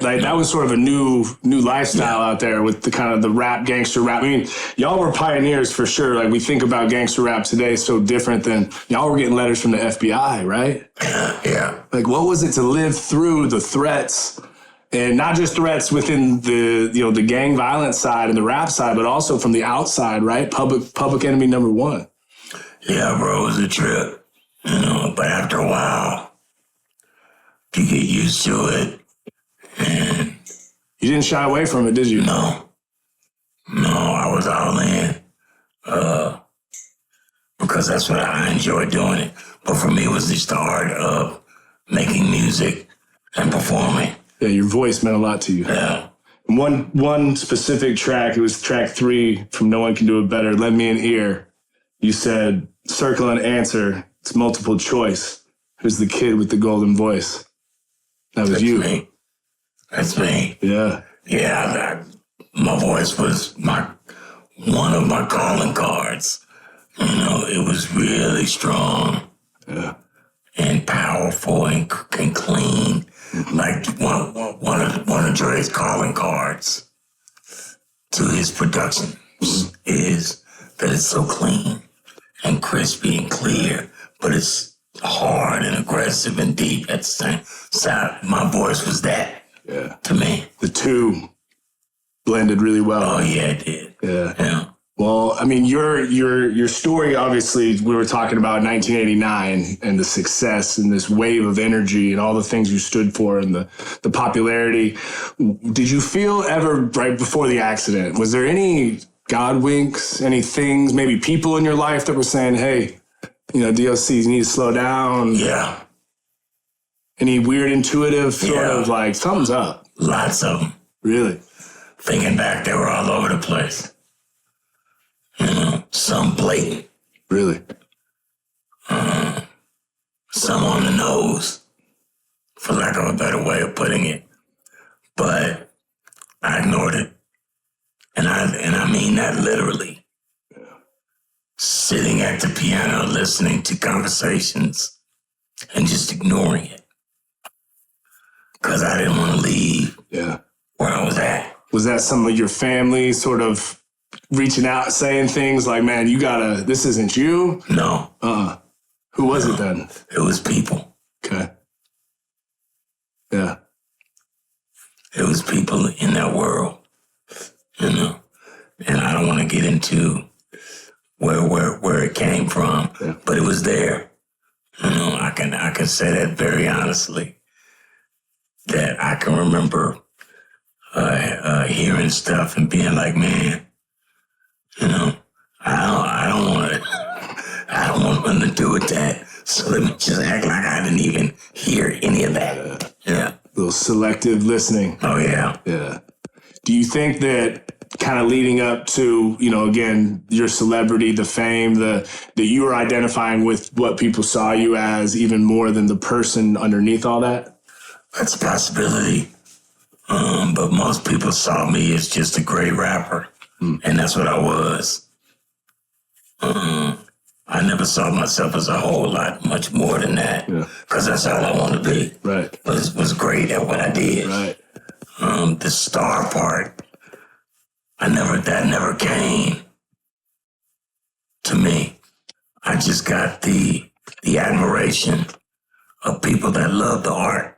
Like that was sort of a new lifestyle out there with the kind of the rap, gangster rap. I mean, y'all were pioneers for sure. Like we think about gangster rap today, so different than y'all were getting letters from the FBI, right? Yeah. Like what was it to live through the threats? And not just threats within the gang violence side and the rap side, but also from the outside, right? Public enemy number one. Yeah, bro, it was a trip. But after a while, you get used to it. And you didn't shy away from it, did you? No, I was all in. Because that's what I enjoyed doing it. But for me, it was just the art of making music and performing. Yeah, your voice meant a lot to you. Yeah. One specific track, it was track 3 from No One Can Do It Better, Lend Me an Ear. You said, circle and answer, it's multiple choice. Who's the kid with the golden voice? That was you. Me. That's me. Yeah. Yeah, my voice was one of my calling cards. It was really strong. Yeah. And powerful and clean. Like one of Dre's calling cards to his production is that it's so clean and crispy and clear, but it's hard and aggressive and deep at the same time. My voice was that to me. The two blended really well. Oh yeah, it did. Yeah. Well, I mean, your story, obviously, we were talking about 1989 and the success and this wave of energy and all the things you stood for and the popularity. Did you feel ever, right before the accident, was there any God winks, any things, maybe people in your life that were saying, hey, D.O.C, you need to slow down? Yeah. Any weird intuitive sort of like, thumbs up? Lots of them. Really? Thinking back, they were all over the place. Some blatant. Really? Some on the nose, for lack of a better way of putting it. But I ignored it. And I mean that literally. Sitting at the piano, listening to conversations and just ignoring it. Because I didn't want to leave where I was at. Was that some of your family sort of reaching out, saying things like, man, this isn't you? No. Who was it then? It was people. Okay. Yeah. It was people in that world, And I don't want to get into where it came from, but it was there. I can say that very honestly, that I can remember hearing stuff and being like, man, I don't want nothing to do with that. So let me just act like I didn't even hear any of that. Yeah. A little selective listening. Oh, yeah. Yeah. Do you think that kind of leading up to, again, your celebrity, the fame, that you were identifying with what people saw you as even more than the person underneath all that? That's a possibility. But most people saw me as just a great rapper. And that's what I was. I never saw myself as a whole lot, much more than that. Because that's all I want to be. Right. Was great at what I did. Right. The star part, that never came to me. I just got the admiration of people that love the art.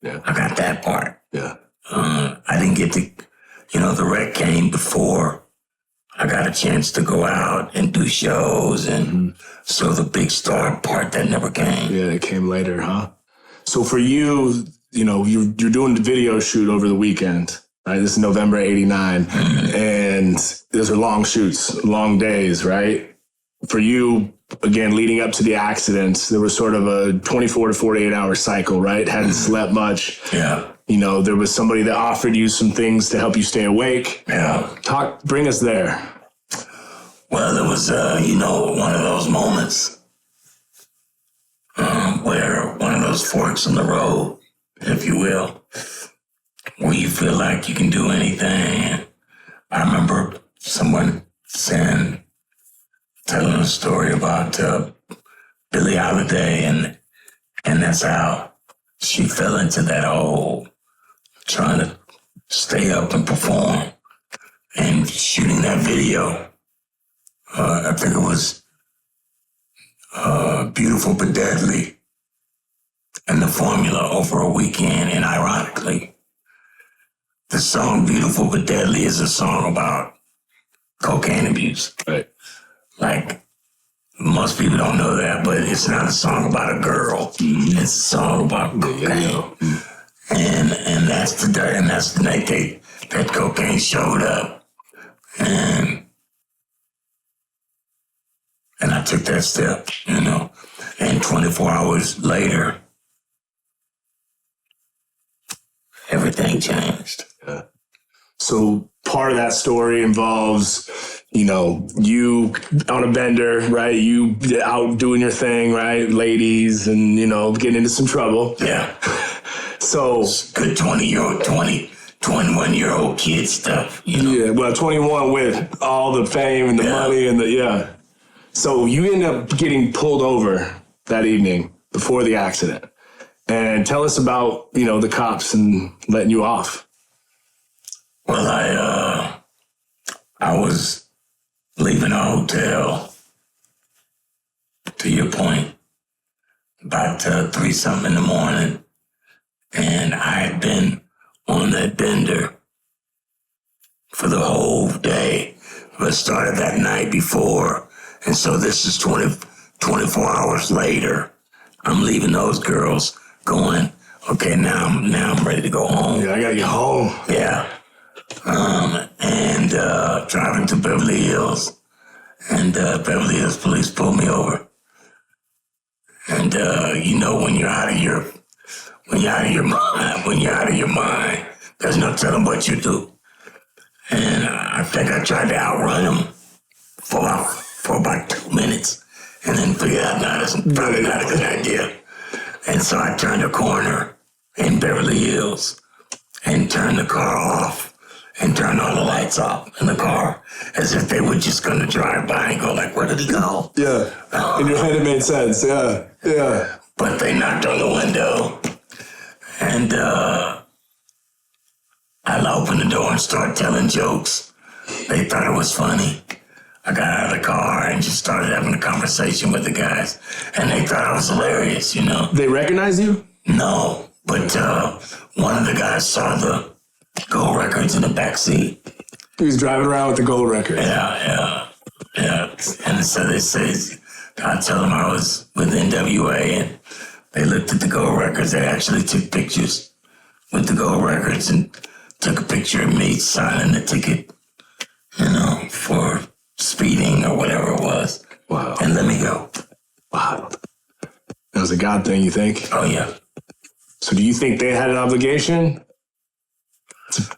Yeah. I got that part. Yeah. I didn't get to, the wreck came before I got a chance to go out and do shows. And so the big star part, that never came. Yeah, it came later, huh? So for you, you're doing the video shoot over the weekend, right? This is November 89. And those are long shoots, long days, right? For you, again, leading up to the accident, there was sort of a 24 to 48 hour cycle, right? Hadn't slept much. Yeah. There was somebody that offered you some things to help you stay awake. Yeah. Bring us there. Well, it was, one of those moments where one of those forks in the road, if you will, where you feel like you can do anything. I remember someone telling a story about Billie Holiday, and that's how she fell into that hole trying to stay up and perform and shooting that video. I think it was Beautiful but Deadly and The Formula over a weekend. And ironically, the song Beautiful but Deadly is a song about cocaine abuse. Right. Like, most people don't know that, but it's not a song about a girl. Mm-hmm. It's a song about cocaine. And that's the night that cocaine showed up. And I took that step, you know. And 24 hours later, everything changed. Yeah. So part of that story involves, you know, you on a bender, right? You out doing your thing, right? Ladies and, you know, getting into some trouble. Yeah. So good 21-year-old kid stuff, you know? Yeah, well, 21 with all the fame and the money and the, So you end up getting pulled over that evening before the accident. And tell us about, you know, the cops and letting you off. Well, I was leaving a hotel, to your point, about 3-something in the morning. And I had been on that bender for the whole day, but started that night before. And so this is 24 hours later. I'm leaving those girls going, okay, now I'm ready to go home. Yeah, I gotta get home. Yeah. And driving to Beverly Hills. And Beverly Hills police pulled me over. And you know, when you're out of your mind, there's no telling what you do. And I think I tried to outrun them for about 2 minutes, and then figured out, no, that's probably not a good idea. And so I turned a corner in Beverly Hills and turned the car off and turned all the lights off in the car as if they were just going to drive by and go like, where did he go? Yeah. In your head, it made sense. Yeah. Yeah. But they knocked on the window, and I opened the door and started telling jokes. They thought it was funny. I got out of the car and just started having a conversation with the guys, and they thought I was hilarious, you know. They recognize you? No, but one of the guys saw the gold records in the back seat. He was driving around with the gold record. Yeah. And so they say, I tell them I was with NWA, and they looked at the gold records. They actually took pictures with the gold records and took a picture of me signing the ticket, you know, for speeding or whatever it was. Wow. And let me go. Wow. That was a God thing, you think? Oh, yeah. So do you think they had an obligation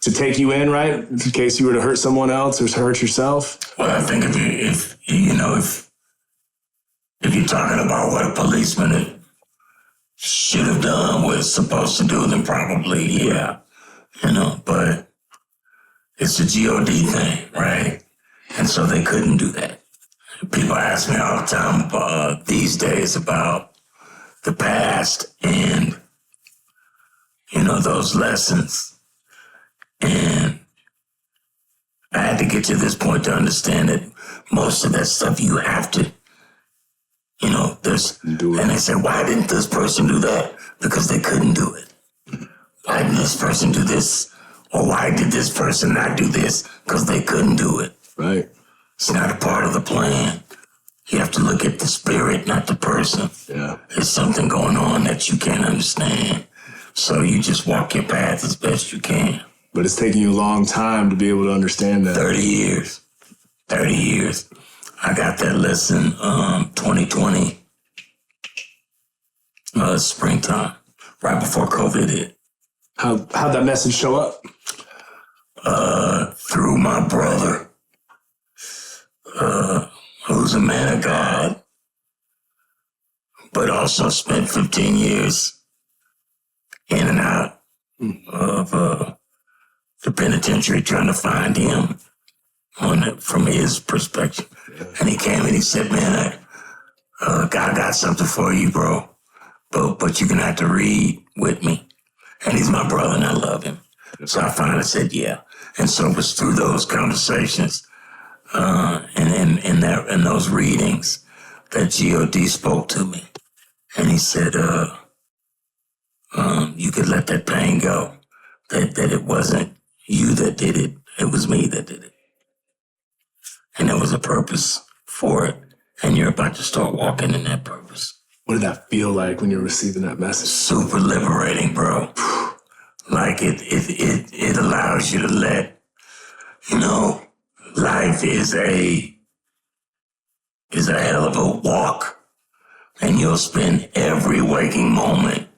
to take you in, right? In case you were to hurt someone else or hurt yourself? Well, I think if you're talking about what a policeman should have done, was supposed to do, then probably, yeah. You know, but it's a GOD thing, right? And so they couldn't do that. People ask me all the time these days about the past and, you know, those lessons. And I had to get to this point to understand that most of that stuff you have to, you know, and they say, why didn't this person do that? Because they couldn't do it. Why did this person do this? Or why did this person not do this? Because they couldn't do it. Right. It's not a part of the plan. You have to look at the spirit, not the person. Yeah. There's something going on that you can't understand. So you just walk your path as best you can. But it's taking you a long time to be able to understand that. 30 years. 30 years. I got that lesson 2020, springtime, right before COVID hit. How'd that message show up? Through my brother, who's a man of God, but also spent 15 years in and out of the penitentiary trying to find him from his perspective. And he came and he said, man, God got something for you, bro, but you're going to have to read with me. And he's my brother and I love him. So I finally said, yeah. And so it was through those conversations and in those readings that G.O.D. spoke to me. And he said, you could let that pain go, that it wasn't you that did it. It was me that did it. And there was a purpose for it. And you're about to start walking in that purpose. What did that feel like when you were receiving that message? Super liberating, bro. Like it allows you to let, life is a hell of a walk. And you'll spend every waking moment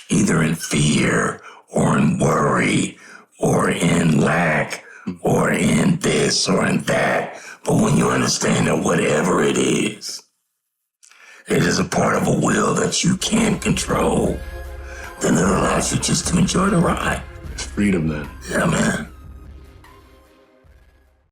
either in fear or in worry or in lack or in this or in that. But when you understand that whatever it is a part of a will that you can't control, then it allows you just to enjoy the ride. It's freedom then. Yeah, man.